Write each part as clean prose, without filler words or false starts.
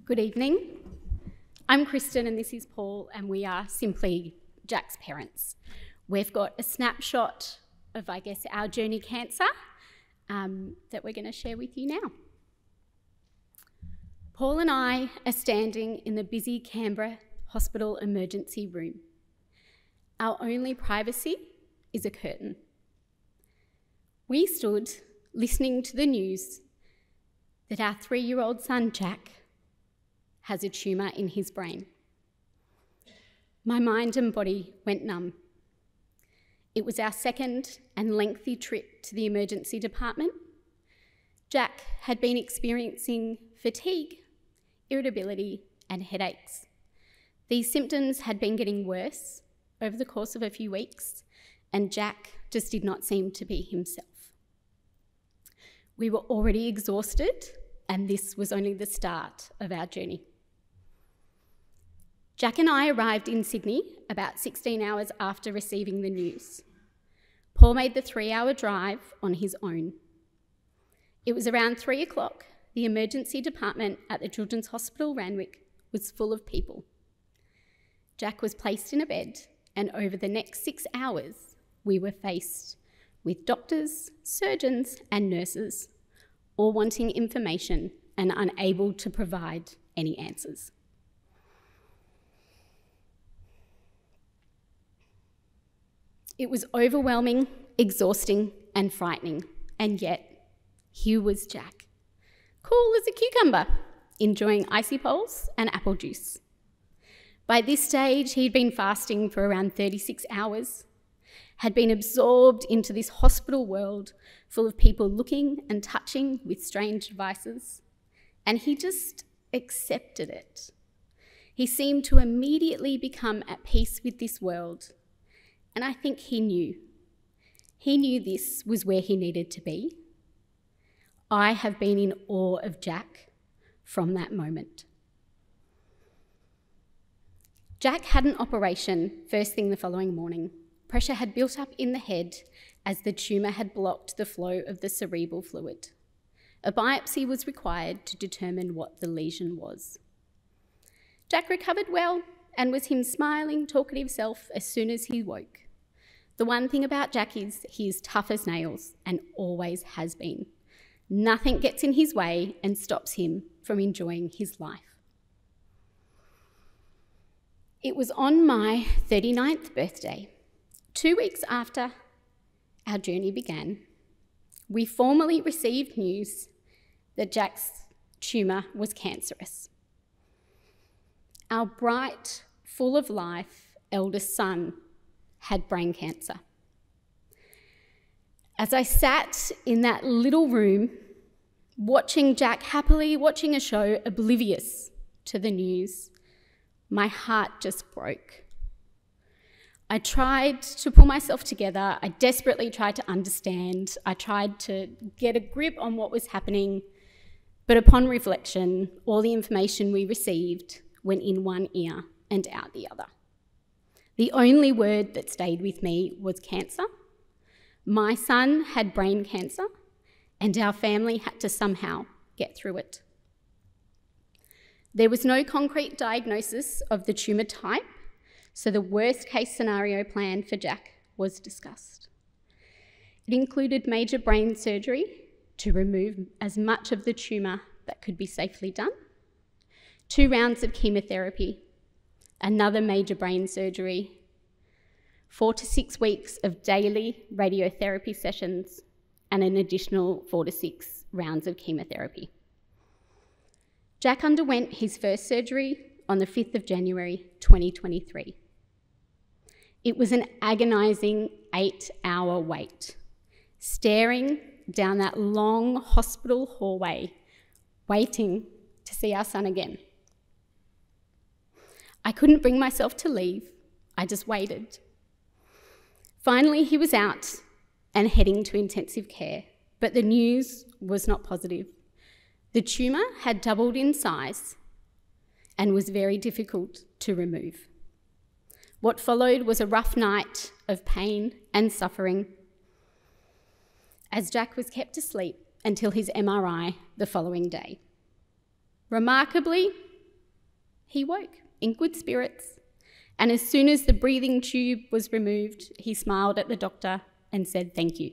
Good evening. I'm Kristen and this is Paul, and we are simply Jack's parents. We've got a snapshot of, our journey cancer that we're going to share with you now. Paul and I are standing in the busy Canberra Hospital emergency room. Our only privacy is a curtain. We stood listening to the news that our 3-year-old son, Jack, has a tumour in his brain. My mind and body went numb. It was our second and lengthy trip to the emergency department. Jack had been experiencing fatigue, irritability, and headaches. These symptoms had been getting worse over the course of a few weeks, and Jack just did not seem to be himself. We were already exhausted, and this was only the start of our journey. Jack and I arrived in Sydney about 16 hours after receiving the news. Paul made the 3-hour drive on his own. It was around 3 o'clock. The emergency department at the Children's Hospital Randwick was full of people. Jack was placed in a bed, and over the next 6 hours, we were faced with doctors, surgeons, and nurses, all wanting information and unable to provide any answers. It was overwhelming, exhausting, and frightening, and yet here was Jack, cool as a cucumber, enjoying icy poles and apple juice. By this stage, he'd been fasting for around 36 hours, had been absorbed into this hospital world full of people looking and touching with strange devices, and he just accepted it. He seemed to immediately become at peace with this world, and I think he knew. He knew this was where he needed to be. I have been in awe of Jack from that moment. Jack had an operation first thing the following morning. Pressure had built up in the head as the tumour had blocked the flow of the cerebral fluid. A biopsy was required to determine what the lesion was. Jack recovered well and was his smiling, talkative self as soon as he woke. The one thing about Jack is he is tough as nails and always has been. Nothing gets in his way and stops him from enjoying his life. It was on my 39th birthday, 2 weeks after our journey began, we formally received news that Jack's tumour was cancerous. Our bright, full of life eldest son had brain cancer. As I sat in that little room, watching Jack happily watching a show, oblivious to the news, my heart just broke. I tried to pull myself together. I desperately tried to understand. I tried to get a grip on what was happening, but upon reflection, all the information we received went in one ear and out the other. The only word that stayed with me was cancer. My son had brain cancer, and our family had to somehow get through it. There was no concrete diagnosis of the tumour type, so the worst case scenario plan for Jack was discussed. It included major brain surgery to remove as much of the tumour that could be safely done, 2 rounds of chemotherapy, another major brain surgery, 4 to 6 weeks of daily radiotherapy sessions, and an additional 4 to 6 rounds of chemotherapy. Jack underwent his first surgery on the 5th of January 2023. It was an agonising 8-hour wait, staring down that long hospital hallway, waiting to see our son again. I couldn't bring myself to leave. I just waited. Finally, he was out and heading to intensive care, but the news was not positive. The tumour had doubled in size and was very difficult to remove. What followed was a rough night of pain and suffering as Jack was kept asleep until his MRI the following day. Remarkably, He woke in good spirits, and as soon as the breathing tube was removed, he smiled at the doctor and said thank you.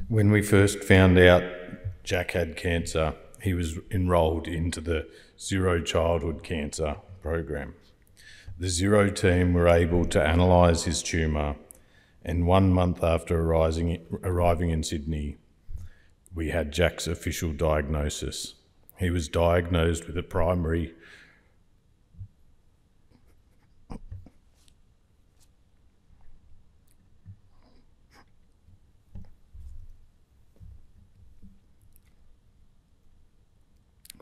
When we first found out Jack had cancer, he was enrolled into the Zero Childhood Cancer program. The Zero team were able to analyse his tumour, and 1 month after arriving in Sydney, we had Jack's official diagnosis. He was diagnosed with a primary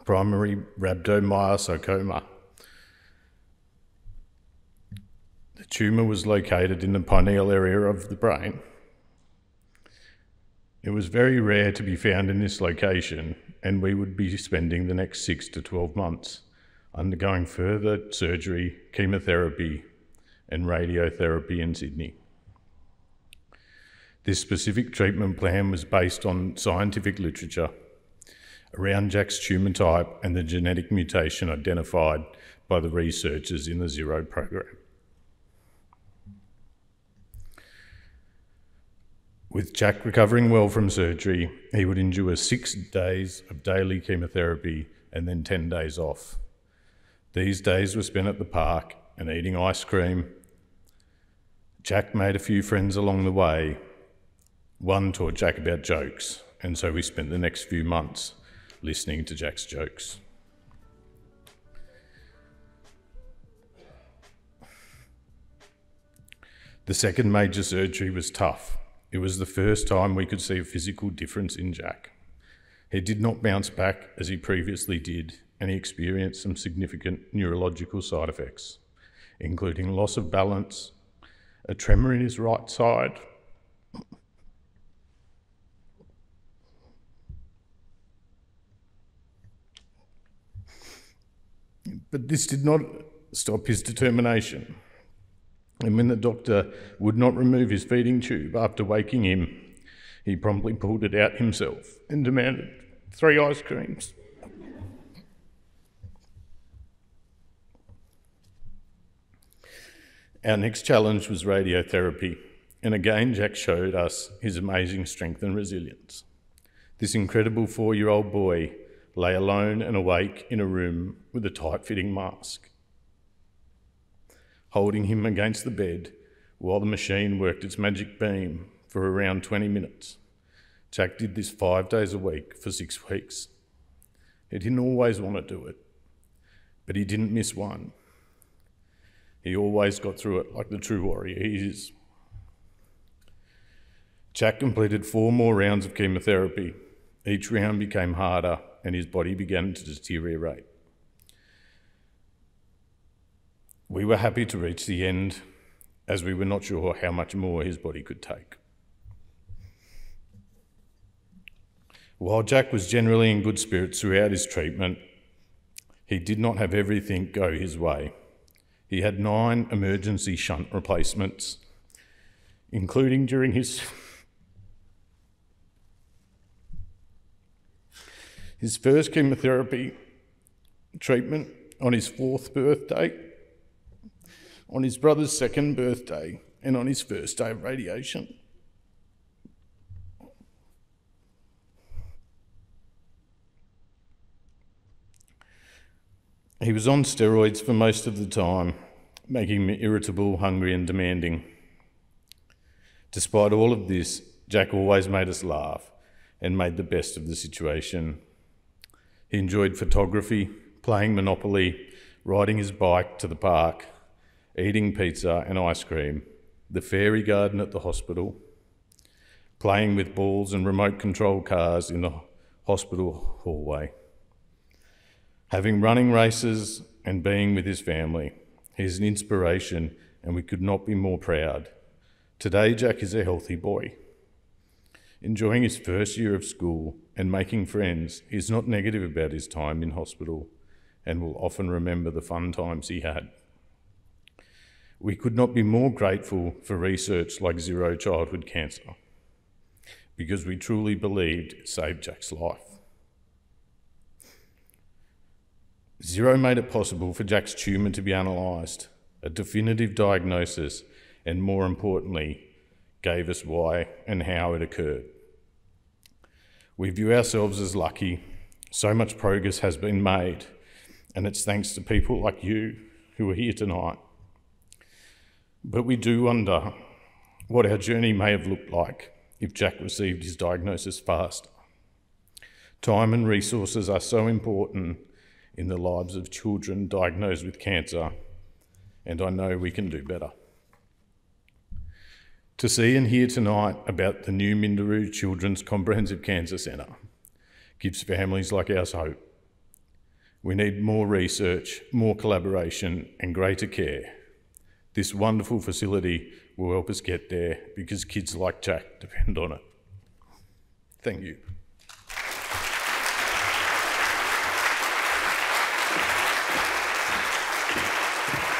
rhabdomyosarcoma. The tumour was located in the pineal area of the brain. It was very rare to be found in this location, and we would be spending the next 6 to 12 months undergoing further surgery, chemotherapy, and radiotherapy in Sydney. This specific treatment plan was based on scientific literature around Jack's tumour type and the genetic mutation identified by the researchers in the Zero program. With Jack recovering well from surgery, he would endure 6 days of daily chemotherapy and then 10 days off. These days were spent at the park and eating ice cream. Jack made a few friends along the way. One taught Jack about jokes, and so we spent the next few months listening to Jack's jokes. The second major surgery was tough. It was the first time we could see a physical difference in Jack. He did not bounce back as he previously did, and he experienced some significant neurological side effects, including loss of balance, a tremor in his right side, but this did not stop his determination. And when the doctor would not remove his feeding tube after waking him, he promptly pulled it out himself and demanded 3 ice creams. Our next challenge was radiotherapy, and again Jack showed us his amazing strength and resilience. This incredible 4-year-old boy lay alone and awake in a room with a tight-fitting mask, holding him against the bed while the machine worked its magic beam for around 20 minutes. Jack did this 5 days a week for 6 weeks. He didn't always want to do it, but he didn't miss one. He always got through it like the true warrior he is. Jack completed 4 more rounds of chemotherapy. Each round became harder and his body began to deteriorate. We were happy to reach the end, as we were not sure how much more his body could take. While Jack was generally in good spirits throughout his treatment, he did not have everything go his way. He had 9 emergency shunt replacements, including during his first chemotherapy treatment on his 4th birthday, on his brother's 2nd birthday, and on his first day of radiation. He was on steroids for most of the time, making me irritable, hungry and demanding. Despite all of this, Jack always made us laugh and made the best of the situation. He enjoyed photography, playing Monopoly, riding his bike to the park, eating pizza and ice cream, the fairy garden at the hospital, playing with balls and remote control cars in the hospital hallway, having running races and being with his family. He's an inspiration and we could not be more proud. Today, Jack is a healthy boy. Enjoying his first year of school and making friends, he's not negative about his time in hospital and will often remember the fun times he had. We could not be more grateful for research like Zero Childhood Cancer. because we truly believed it saved Jack's life. Xero made it possible for Jack's tumour to be analysed, a definitive diagnosis, and more importantly, gave us why and how it occurred. We view ourselves as lucky. So much progress has been made, and it's thanks to people like you who are here tonight. But we do wonder what our journey may have looked like if Jack received his diagnosis faster. Time and resources are so important in the lives of children diagnosed with cancer, and I know we can do better. To see and hear tonight about the new Minderoo Children's Comprehensive Cancer Centre gives families like ours hope. We need more research, more collaboration, and greater care. This wonderful facility will help us get there because kids like Jack depend on it. Thank you.